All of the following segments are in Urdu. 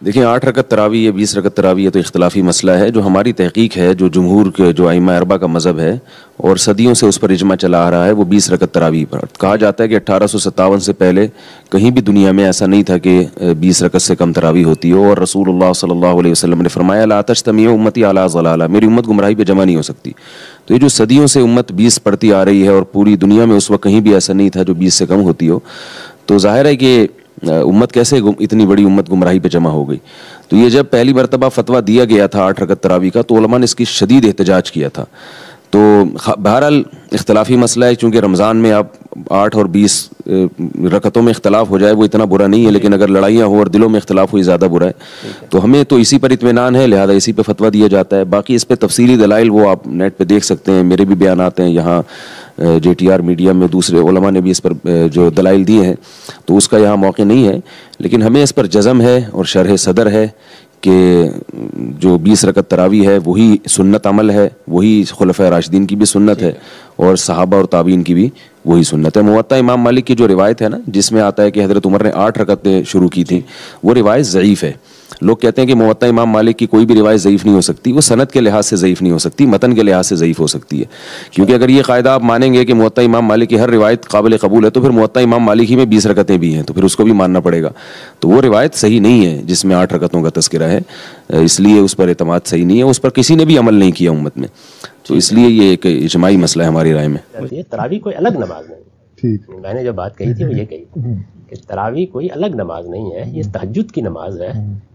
دیکھیں 8 رکعت تراویح ہے 20 رکعت تراویح ہے تو اختلافی مسئلہ ہے. جو ہماری تحقیق ہے، جو جمہور کے جو ائمہ اربعہ کا مذہب ہے اور صدیوں سے اس پر اجماع چلا آ رہا ہے، وہ 20 رکعت تراویح پر. کہا جاتا ہے کہ 1857 سے پہلے کہیں بھی دنیا میں ایسا نہیں تھا کہ 20 رکعت سے کم تراویح ہوتی ہو، اور رسول اللہ صلی اللہ علیہ وسلم نے فرمایا لا تجتمع امتی علی ضلالہ، میری امت گمراہی پہ جمع نہیں ہو سکتی. تو یہ جو صدیوں سے امت 20 پڑھتی آ رہی ہے اور پوری دنیا میں اس وقت کہیں بھی ایسا نہیں تھا جو 20 سے کم ہوتی ہو، تو ظاہر ہے کہ امت کیسے اتنی بڑی امت گمراہی پہ جمع ہو گئی. تو یہ جب پہلی مرتبہ فتویٰ دیا گیا تھا 8 رکعت تراویح کا، تو علماء نے اس کی شدید احتجاج کیا تھا. تو بہرحال اختلافی مسئلہ ہے، چونکہ رمضان میں آپ 8 اور 20 رکعتوں میں اختلاف ہو جائے وہ اتنا برا نہیں ہے، لیکن اگر لڑائیاں ہوں اور دلوں میں اختلاف ہوئی زیادہ برا ہے. تو ہمیں تو اسی پر اطمینان ہے، لہذا اسی پہ فتویٰ دیا جاتا ہے. باقی اس پہ تفصیلی دلائل وہ آپ نیٹ پہ دیکھ سکتے ہیں، میرے بھی بیانات ہیں یہاں جے ٹی آر میڈیا میں، دوسرے علماء نے بھی اس پر جو دلائل دیے ہیں، تو اس کا یہاں موقع نہیں ہے. لیکن ہمیں اس پر جزم ہے اور شرح صدر ہے کہ جو 20 رکعت تراویح ہے وہی سنت عمل ہے، وہی خلفۂ راشدین کی بھی سنت ہے اور صحابہ اور تابعین کی بھی وہی سنت ہے. موطا امام مالک کی جو روایت ہے نا، جس میں آتا ہے کہ حضرت عمر نے 8 رکعتیں شروع کی تھی، وہ روایت ضعیف ہے. لوگ کہتے ہیں کہ موطا امام مالک کی کوئی بھی روایت ضعیف نہیں ہو سکتی. وہ سند کے لحاظ سے ضعیف نہیں ہو سکتی، متن کے لحاظ سے ضعیف ہو سکتی ہے. کیونکہ اگر یہ قاعدہ آپ مانیں گے کہ موطا امام مالک کی ہر روایت قابل قبول ہے، تو پھر موطا امام مالک ہی میں 20 رکعتیں بھی ہیں، تو پھر اس کو بھی ماننا پڑے گا. تو وہ روایت صحیح نہیں ہے جس میں 8 رکعتوں کا تذکرہ ہے، اس لیے اس پر اعتماد صحیح نہیں ہے. اس پر کسی نے بھی عمل نہیں کیا امت میں، تو اس لیے یہ ایک اجماعی مسئلہ ہے ہماری رائے میں. یہ تراویح کوئی الگ نماز نہیں. میں نے جو بات کہی تھی وہ یہ کہی تھی کہ تراویح کوئی الگ نماز نہیں ہے، یہ تہجد کی نماز ہے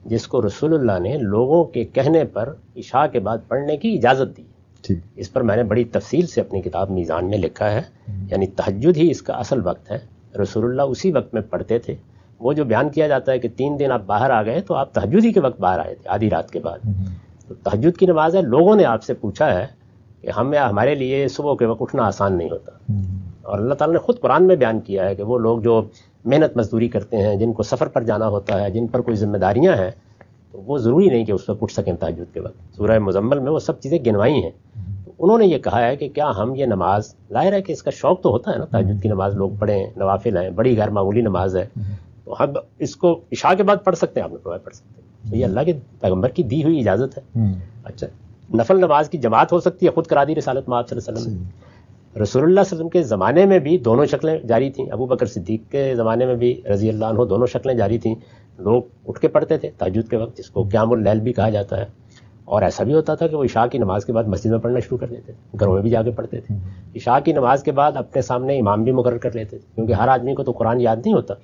جس کو رسول اللہ نے لوگوں کے کہنے پر عشاء کے بعد پڑھنے کی اجازت دی. اس پر میں نے بڑی تفصیل سے اپنی کتاب میزان میں لکھا ہے. یعنی تہجد ہی اس کا اصل وقت ہے، رسول اللہ اسی وقت میں پڑھتے تھے. وہ جو بیان کیا جاتا ہے کہ 3 دن آپ باہر آ گئے تو آپ تہجد ہی کے وقت باہر آئے تھے، آدھی رات کے بعد. تو تہجد کی نماز ہے. لوگوں نے آپ سے پوچھا ہے کہ ہمارے لیے صبح کے وقت اٹھنا آسان نہیں ہوتا، اور اللہ تعالیٰ نے خود قرآن میں بیان کیا ہے کہ وہ لوگ جو محنت مزدوری کرتے ہیں، جن کو سفر پر جانا ہوتا ہے، جن پر کوئی ذمہ داریاں ہیں، تو وہ ضروری نہیں کہ اس وقت اٹھ سکیں تہجد کے وقت. سورہ مزمل میں وہ سب چیزیں گنوائی ہیں. تو انہوں نے یہ کہا ہے کہ کیا ہم یہ نماز، ظاہر ہے کہ اس کا شوق تو ہوتا ہے نا، تہجد کی نماز لوگ پڑھیں، نوافل ہیں، بڑی غیر معمولی نماز ہے، تو ہم اس کو عشاء کے بعد پڑھ سکتے ہیں. آپ نے پڑھ سکتے ہیں، تو یہ اللہ کے پیغمبر کی دی ہوئی اجازت ہے. اچھا، نفل نماز کی جماعت ہو سکتی ہے، خود کرا دی رسالت میں آپ صلی اللہ علیہ وسلم نے. رسول اللہ صلی اللہ علیہ وسلم کے زمانے میں بھی دونوں شکلیں جاری تھیں. ابو بکر صدیق کے زمانے میں بھی رضی اللہ عنہ دونوں شکلیں جاری تھیں. لوگ اٹھ کے پڑھتے تھے تہجد کے وقت، جس کو قیام اللیل بھی کہا جاتا ہے. اور ایسا بھی ہوتا تھا کہ وہ عشاء کی نماز کے بعد مسجد میں پڑھنا شروع کر دیتے تھے، گھروں میں بھی جا کے پڑھتے تھے. عشاء کی نماز کے بعد اپنے سامنے امام بھی مقرر کر لیتے تھے، کیونکہ ہر آدمی کو تو قرآن یاد نہیں ہوتا،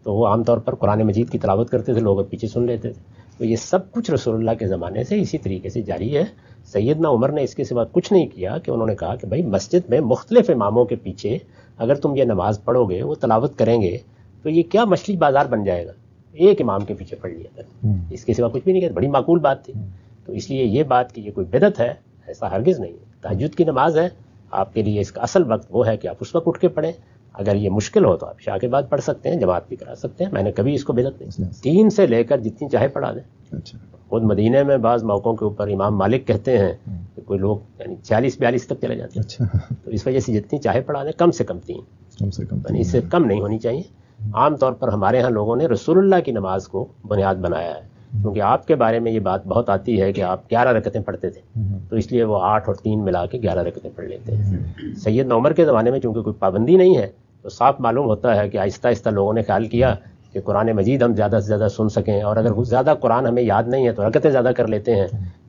تو وہ عام طور پر قرآن مجید کی تلاوت کرتے تھے، لوگ پیچھے سن لیتے تھے. تو یہ سب کچھ رسول اللہ کے زمانے سے اسی طریقے سے جاری ہے. سیدنا عمر نے اس کے سوا کچھ نہیں کیا کہ انہوں نے کہا کہ بھائی مسجد میں مختلف اماموں کے پیچھے اگر تم یہ نماز پڑھو گے، وہ تلاوت کریں گے، تو یہ کیا مچھلی بازار بن جائے گا، ایک امام کے پیچھے پڑھ لیا کر، اس کے سوا کچھ بھی نہیں کیا. بڑی معقول بات تھی. تو اس لیے یہ بات کہ یہ کوئی بدعت ہے، ایسا ہرگز نہیں ہے. تہجد کی نماز ہے، آپ کے لیے اس کا اصل وقت وہ ہے کہ آپ اس وقت اٹھ کے پڑھیں. اگر یہ مشکل ہو تو آپ عشاء کے بعد پڑھ سکتے ہیں، جماعت بھی کرا سکتے ہیں. میں نے کبھی اس کو بدعت نہیں. 3 سے لے کر جتنی چاہے پڑھا دیں. خود مدینے میں بعض موقعوں کے اوپر امام مالک کہتے ہیں کہ کوئی لوگ یعنی 40-42 تک چلے جاتے ہیں. تو اس وجہ سے جتنی چاہے پڑھا دیں، کم سے کم 3، یعنی اس سے کم نہیں ہونی چاہیے. عام طور پر ہمارے ہاں لوگوں نے رسول اللہ کی نماز کو بنیاد بنایا ہے، کیونکہ آپ کے بارے میں یہ بات بہت آتی ہے کہ آپ 11 رکعتیں پڑھتے تھے، تو اس لیے وہ 8 اور 3 ملا کے 11 رکعتیں پڑھ لیتے ہیں. سیدنا عمر کے زمانے میں چونکہ کوئی پابندی نہیں ہے، تو صاف معلوم ہوتا ہے کہ آہستہ آہستہ لوگوں نے خیال کیا کہ قرآن مجید ہم زیادہ سے زیادہ سن سکیں، اور اگر زیادہ قرآن ہمیں یاد نہیں ہے تو رکعتیں زیادہ کر لیتے ہیں.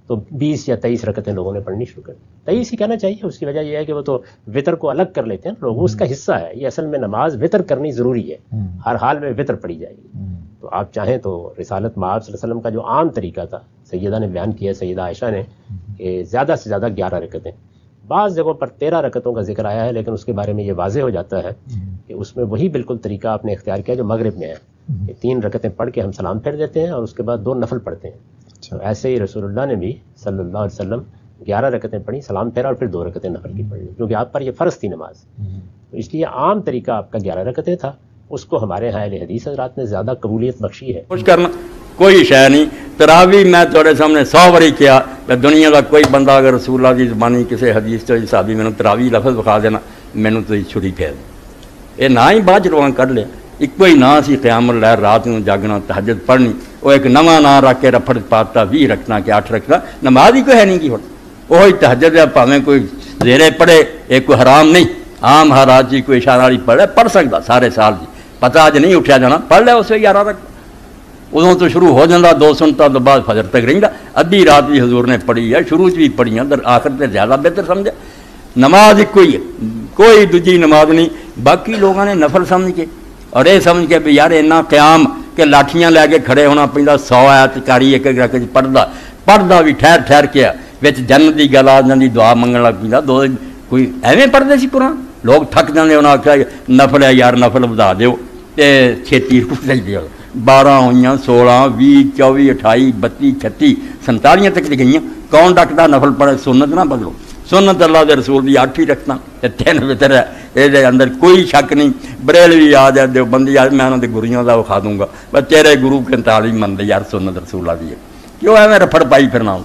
تو 20 یا 23 رکعتیں لوگوں نے پڑھنی شروع کر دی. 23 ہی کہنا چاہیے. اس کی وجہ یہ ہے کہ وہ تو وطر کو الگ کر لیتے ہیں لوگ، اس کا حصہ ہے. یہ اصل میں نماز وطر کرنی ضروری ہے، ہر حال میں وطر پڑھی جائے گی. تو آپ چاہیں تو رسالت میں آپ صلی اللہ علیہ وسلم کا جو عام طریقہ تھا، سیدہ نے بیان کیا، سیدہ عائشہ نے، کہ زیادہ سے زیادہ 11 رکعتیں. بعض جگہوں پر 13 رکعتوں کا ذکر آیا ہے، لیکن اس کے بارے میں یہ واضح ہو جاتا ہے کہ اس میں وہی بالکل طریقہ آپ نے اختیار کیا جو مغرب میں ہے، کہ 3 رکعتیں پڑھ کے ہم سلام پھیر دیتے ہیں اور اس کے بعد 2 نفل پڑھتے ہیں. تو ایسے ہی رسول اللہ نے بھی صلی اللہ علیہ وسلم 11 رکعتیں پڑھی، سلام پھیرا اور پھر 2 رکعتیں نفل کی پڑھی، کیونکہ آپ پر یہ فرض تھی نماز. تو اس لیے عام طریقہ آپ کا 11 رکعتیں تھا. اس کو ہمارے ہاں اہل حدیث حضرات نے زیادہ قبولیت بخشی ہے. خوش کرنا کوئی شے نہیں. تراویح میں تھوڑے سامنے 100 باری کیا کہ دنیا کا کوئی بندہ اگر رسول اللہ کی زبانی کسی حدیث تو صحابی میں تراویح لفظ بخا دینا، مینوں تو چھری پھیر یہ نہ ہی بعد چلوان کر لیا. ایک ہی نام سی قیام اللیل، رات کو جاگنا تہجد پڑھنی، وہ ایک نواں نام رکھ کے رفڑ پاتا 20 رکھنا کہ 8 رکھنا، نماز ہی کوئی ہے نہیں کی ہوں وہی تہجد ہے، پاویں کوئی زیرے پڑھے، ایک کوئی حرام نہیں، عام ہر رات جی کوئی اشارہ والی پڑھے پڑھ سکتا سارے سال جی، پتہ اج نہیں اٹھیا جانا پڑھ لے اسے 11 رکھ، ادوں تو شروع ہو جاتا 2 سنتا تو بعد فجر تک رہتا، ادھی رات بھی حضور نے پڑھی ہے، شروع بھی پڑھی ہے، آخر تے زیادہ بہتر سمجھے، نماز ایک کوئی ہے، کوئی دوجی نماز نہیں، باقی لوگوں نے نفل سمجھ کے اور یہ سمجھ کے بھی یار اینا قیام کہ لاٹھیاں لے کے کھڑے ہونا پیندا، 100 آیت کاری ایک رکھ کے پڑھدا بھی ٹھہر ٹھہر کے وچ جنت دی گل آ جاندی، دعا منگن لگ پیندا، دو کوئی ایویں پڑھدے سی قرآن، لوگ تھک جاندے، انہاں آکھیا نفل ہے یار نفل ودا دیو تے چھتی رک جائے، 12 ہوئیاں 16 20 24 28 32 36 47 تک گئیاں، کون ڈکدا نفل پڑھے، سنت نہ بدلو، سنت اللہ دے رسول دی 8 ہی رکھنا، 3 وتر ہے، یہ اندر کوئی شک نہیں، بریلوی آ جائے دیوبندی آ جائے، میں انہوں نے گرویاں کا وکھا دوں گا، بس تیرے گرو کے تعلیم منتے یار سنت رسول اللہ دی ہے، کیوں ایویں رفڑ پائی پھرنا،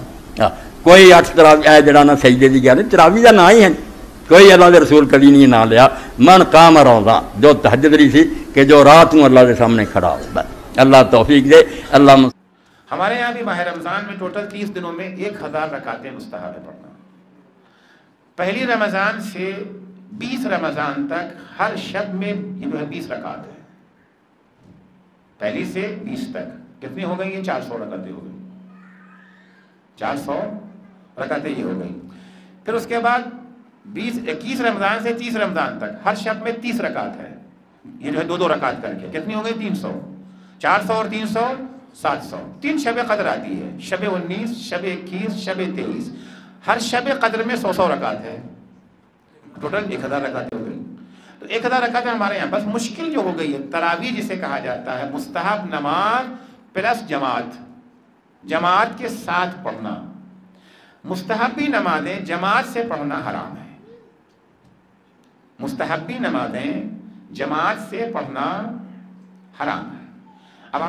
کوئی 8 تراوی اے جڑا نہ سجدے دی گل، تراوی دا نام ہی ہے، کوئی اللہ دے رسول کدی نہیں نام لیا، من قام روضہ جو تہجد رہی سی کہ جو رات کو اللہ کے سامنے کھڑا ہو، بس اللہ توفیق دے، اللہ ہمارے یہاں بھی ماہ رمضان میں ٹوٹل 30 دنوں میں 1000 رکعتیں مستحب ہے پڑھنا، پہلی رمضان سے 20 رمضان تک ہر شب میں یہ جو ہے 20 رکعت ہے، پہلی سے 20 تک کتنی ہو گئی؟ یہ 400 رکعتیں ہو گئی، 400 رکعتیں یہ ہو گئی، پھر اس کے بعد 21 رمضان سے 30 رمضان تک ہر شب میں 30 رکعت ہے، یہ جو ہے 2 رکعت کر کے کتنی ہو گئی؟ 300، 400 اور 300 700، 3 شب قدر آتی ہے، شب 19 شب 21 شب 23، ہر شب قدر میں 100 رکعت ہے، ٹوٹل 1000 رکعتیں ہو گئی، تو 1000 رکعتیں ہمارے یہاں بس مشکل جو ہو گئی ہے تراویح جسے کہا جاتا ہے، مستحب نماز پلس جماعت کے ساتھ پڑھنا، مستحبی نمازیں جماعت سے پڑھنا حرام ہے، مستحبی نمازیں جماعت سے پڑھنا حرام ہے، اب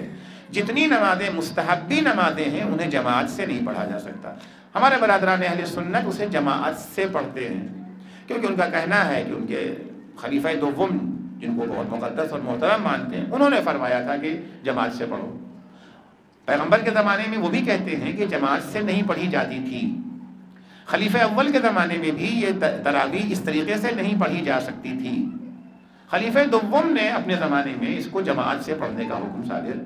جتنی نمازیں مستحبی نمازیں ہیں انہیں جماعت سے نہیں پڑھا جا سکتا، ہمارے برادران اہل سنت اسے جماعت سے پڑھتے ہیں، کیونکہ ان کا کہنا ہے کہ ان کے خلیفہ دوم جن کو بہت مقدس اور محترم مانتے ہیں انہوں نے فرمایا تھا کہ جماعت سے پڑھو، پیغمبر کے زمانے میں وہ بھی کہتے ہیں کہ جماعت سے نہیں پڑھی جاتی تھی، خلیفہ اول کے زمانے میں بھی یہ تراویح اس طریقے سے نہیں پڑھی جا سکتی تھی، خلیفہ دوم نے اپنے زمانے میں اس کو جماعت سے پڑھنے کا حکم صادر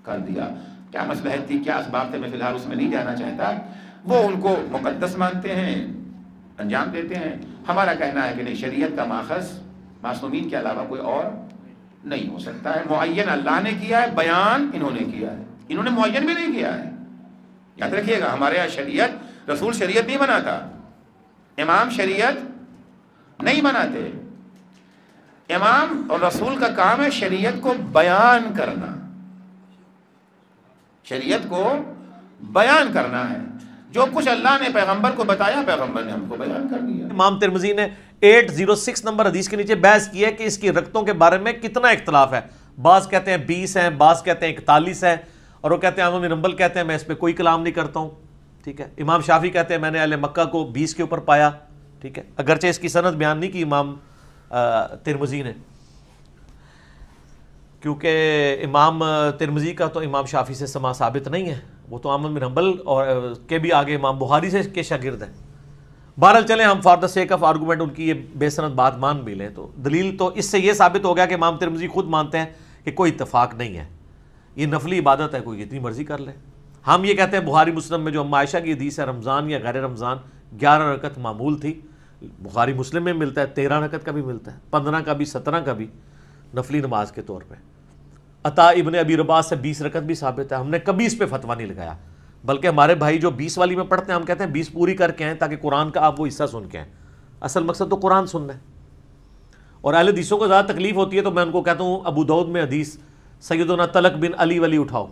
کر دیا، کیا مصلحت تھی کیا اسباب تھے میں فی الحال اس میں نہیں جانا چاہتا، وہ ان کو مقدس مانتے ہیں انجام دیتے ہیں، ہمارا کہنا ہے کہ نہیں، شریعت کا ماخذ معصومین کے علاوہ کوئی اور نہیں ہو سکتا ہے، معین اللہ نے کیا ہے، بیان انہوں نے کیا ہے، انہوں نے معین بھی نہیں کیا ہے، یاد رکھیے گا ہمارے یہاں شریعت، رسول شریعت نہیں بناتا، امام شریعت نہیں بناتے، امام اور رسول کا کام ہے شریعت کو بیان کرنا، شریعت کو بیان کرنا ہے، جو کچھ اللہ نے پیغمبر کو بتایا پیغمبر نے ہم کو بیان کر دیا۔ امام ترمذی نے 806 نمبر حدیث کے نیچے بحث کی ہے کہ اس کی رکعتوں کے بارے میں کتنا اختلاف ہے، بعض کہتے ہیں 20 ہیں، بعض کہتے ہیں 41 ہیں، اور وہ کہتے ہیں احمد بن حنبل کہتے ہیں میں اس پہ کوئی کلام نہیں کرتا ہوں، ٹھیک ہے، امام شافعی کہتے ہیں میں نے اہل مکہ کو 20 کے اوپر پایا، ٹھیک ہے، اگرچہ اس کی سند بیان نہیں کی امام ترمذی نے، کیونکہ امام ترمذی کا تو امام شافعی سے سماع ثابت نہیں ہے، وہ تو احمد بن حنبل اور کے بھی آگے امام بخاری سے کے شاگرد ہیں۔ بہرحال چلیں ہم for the sake of argument ان کی یہ بے سند بات مان بھی لیں، تو دلیل تو اس سے یہ ثابت ہو گیا کہ امام ترمذی خود مانتے ہیں کہ کوئی اتفاق نہیں ہے، یہ نفلی عبادت ہے، کوئی جتنی مرضی کر لے۔ ہم یہ کہتے ہیں بخاری مسلم میں جو ام عائشہ کی حدیث ہے رمضان یا غیر رمضان 11 رکعت معمول تھی، بخاری مسلم میں ملتا ہے 13 رکعت کا بھی ملتا ہے، 15 کا بھی 17 کا بھی نفلی نماز کے طور پہ۔ عطا ابن ابی رباح سے 20 رکعت بھی ثابت ہے، ہم نے کبھی اس پہ فتویٰ نہیں لگایا، بلکہ ہمارے بھائی جو 20 والی میں پڑھتے ہیں ہم کہتے ہیں 20 پوری کر کے آئیں تاکہ قرآن کا آپ وہ حصہ سن کے آئیں، اصل مقصد تو قرآن سننا ہے۔ اور اہل حدیثوں کو زیادہ تکلیف ہوتی ہے تو میں ان کو کہتا ہوں ابو داؤد میں حدیث سیدنا طلق بن علی والی اٹھاؤ،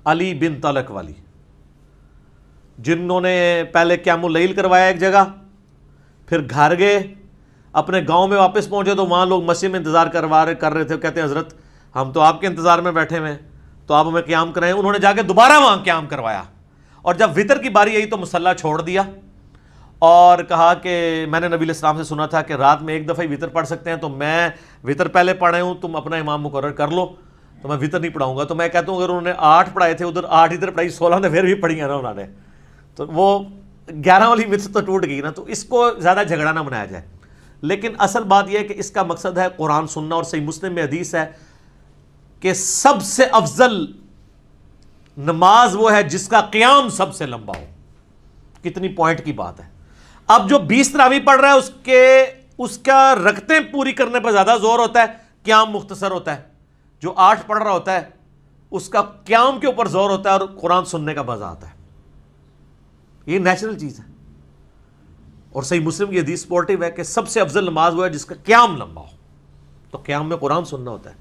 علی بن طلق والی، جنہوں نے پہلے قیام اللیل کروایا ایک جگہ، پھر گھر گئے، اپنے گاؤں میں واپس پہنچے تو وہاں لوگ مسجد میں انتظار کر رہے تھے، کہتے ہیں حضرت ہم تو آپ کے انتظار میں بیٹھے ہوئے ہیں تو آپ ہمیں قیام کرائیں، انہوں نے جا کے دوبارہ وہاں قیام کروایا، اور جب وطر کی باری آئی تو مصلی چھوڑ دیا، اور کہا کہ میں نے نبی علیہ السلام سے سنا تھا کہ رات میں ایک دفعہ ہی وطر پڑھ سکتے ہیں، تو میں وطر پہلے پڑھے ہوں، تم اپنا امام مقرر کر لو، تو میں وطر نہیں پڑھاؤں گا۔ تو میں کہتا ہوں اگر انہوں نے 8 پڑھائے تھے ادھر 8 ادھر پڑھائی 16 نے پھر بھی پڑھی ہیں نا انہوں نے، تو وہ 11 والی مثل تو ٹوٹ گئی نا۔ تو اس کو زیادہ جھگڑا نہ بنایا جائے، لیکن اصل بات یہ ہے کہ اس کا مقصد ہے قرآن سننا، اور صحیح مسلم میں حدیث ہے کہ سب سے افضل نماز وہ ہے جس کا قیام سب سے لمبا ہو۔ کتنی پوائنٹ کی بات ہے۔ اب جو 20 تراویح پڑھ رہا ہے اس کا رکعتیں پوری کرنے پر زیادہ زور ہوتا ہے، قیام مختصر ہوتا ہے۔ جو 8 پڑھ رہا ہوتا ہے اس کا قیام کے اوپر زور ہوتا ہے اور قرآن سننے کا مزہ آتا ہے۔ یہ نیچرل چیز ہے، اور صحیح مسلم کی حدیث سپورٹیو ہے کہ سب سے افضل نماز وہ ہے جس کا قیام لمبا ہو، تو قیام میں قرآن سننا ہوتا ہے۔